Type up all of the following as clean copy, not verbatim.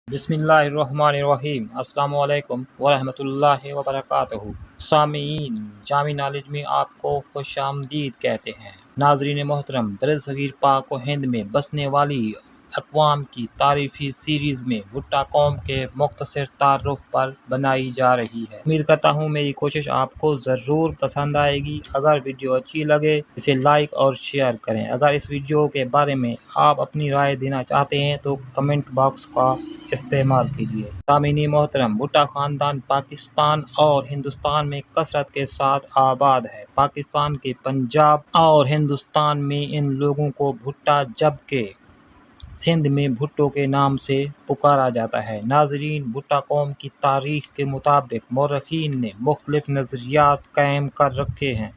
बिस्मिल्लाहिर्रहमानिर्रहीम। अस्सलाम वालेकुम वरहमतुल्लाहि वबरकातुहू। सामीईन, जामी नॉलेज में आपको खुशामदीद कहते हैं। नाज़रीन मोहतरम, बरसगीर पाक व हिंद में बसने वाली अक़वाम की तारीफ़ी सीरीज़ में भुट्टा कौम के मुख्तसर तारुफ पर बनाई जा रही है। उम्मीद करता हूँ मेरी कोशिश आपको ज़रूर पसंद आएगी। अगर वीडियो अच्छी लगे इसे लाइक और शेयर करें। अगर इस वीडियो के बारे में आप अपनी राय देना चाहते हैं तो कमेंट बॉक्स का इस्तेमाल कीजिए। सामीनी मोहतरम, भुट्टा ख़ानदान पाकिस्तान और हिंदुस्तान में कसरत के साथ आबाद है। पाकिस्तान के पंजाब और हिंदुस्तान में इन लोगों को भुट्टा, जबकि सिंध में भुट्टो के नाम से पुकारा जाता है। नाज़रीन, भुट्टा कौम की तारीख के मुताबिक मौरखीन ने मुख्तलिफ नज़रियात कायम कर रखे हैं।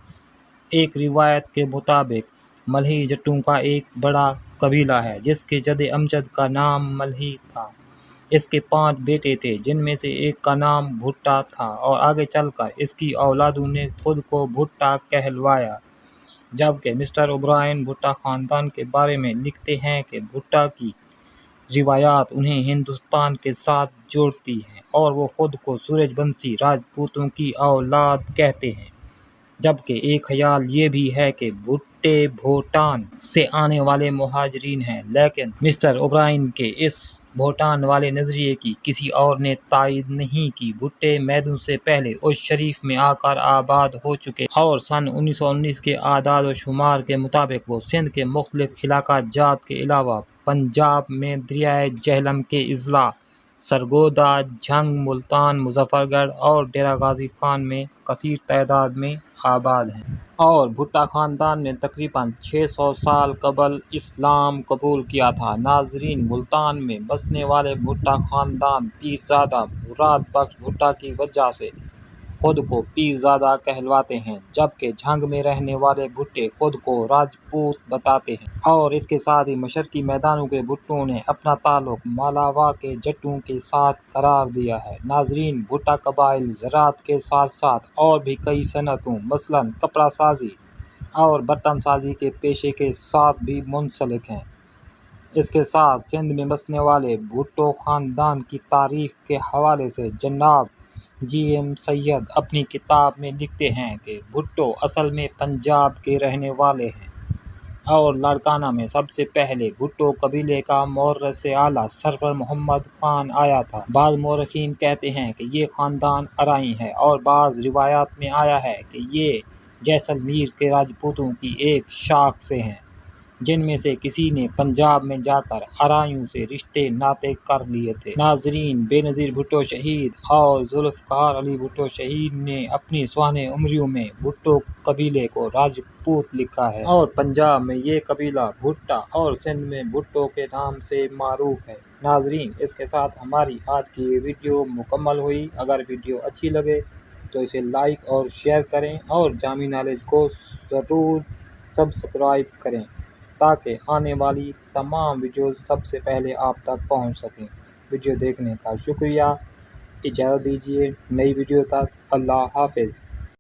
एक रिवायत के मुताबिक मलही जट्टों का एक बड़ा कबीला है जिसके जद अमजद का नाम मलही था। इसके 5 बेटे थे जिनमें से एक का नाम भुट्टा था और आगे चलकर इसकी औलादों ने खुद को भुट्टा कहलवाया। जबकि मिस्टर ओब्रायन भुट्टा ख़ानदान के बारे में लिखते हैं कि भुट्टा की रिवायात उन्हें हिंदुस्तान के साथ जोड़ती हैं और वो खुद को सूरजवंशी राजपूतों की औलाद कहते हैं। जबकि एक ख्याल ये भी है कि भुट्टे भूटान से आने वाले मुहाजिरीन हैं, लेकिन मिस्टर ओब्रायन के इस भूटान वाले नज़रिए की किसी और ने तायद नहीं की। भुट्टे मैदों से पहले उस शरीफ में आकर आबाद हो चुके और सन 1919 के आदाद व शुमार के मुताबिक वो सिंध के मुख्तलिफ इलाका जात के अलावा पंजाब में दरियाए झेलम के अजला सरगोदा, झंग, मुल्तान, मुजफ्फरगढ़ और डेरा गाजी खान में कसीर तादाद में आबाद हैं। और भुट्टा ख़ानदान ने तकरीबन 600 साल कबल इस्लाम कबूल किया था। नाज़रीन, मुल्तान में बसने वाले भुट्टा ख़ानदान पीरज़ादा मुराद बख्श भुट्टा की वजह से खुद को पीरज़ादा कहलवाते हैं, जबकि झंग में रहने वाले भुट्टे खुद को राजपूत बताते हैं। और इसके साथ ही मशरकी मैदानों के भुट्टों ने अपना ताल्लुक मालावा के जट्टों के साथ करार दिया है। नाज़रीन, भुट्टा कबाइल ज़राअत के साथ साथ और भी कई सनतों मसलन कपड़ा साजी और बर्तन साजी के पेशे के साथ भी मुंसलिक हैं। इसके साथ सिंध में बसने वाले भुट्टो ख़ानदान की तारीख के हवाले से जनाब GM सैयद अपनी किताब में लिखते हैं कि भुट्टो असल में पंजाब के रहने वाले हैं और लाड़काना में सबसे पहले भुट्टो कबीले का मौरस आला सरवर मोहम्मद खान आया था। बाज़ मौरखीन कहते हैं कि ये ख़ानदान अराई है और बाज़ रिवायात में आया है कि ये जैसलमेर के राजपूतों की एक शाख से हैं, जिनमें से किसी ने पंजाब में जाकर अराइयों से रिश्ते नाते कर लिए थे। नाज़रीन, बेनज़ीर भुट्टो शहीद और जुल्फ़िकार अली भुट्टो शहीद ने अपनी सुहाने उम्रियों में भुट्टो कबीले को राजपूत लिखा है और पंजाब में ये कबीला भुट्टा और सिंध में भुट्टो के नाम से मारूफ है। नाज़रीन, इसके साथ हमारी आज की वीडियो मुकम्मल हुई। अगर वीडियो अच्छी लगे तो इसे लाइक और शेयर करें और जामी नॉलेज को ज़रूर सब्सक्राइब करें ताकि आने वाली तमाम वीडियो सबसे पहले आप तक पहुंच सकें। वीडियो देखने का शुक्रिया। इजाज़त दीजिए नई वीडियो तक। अल्लाह हाफ़िज़।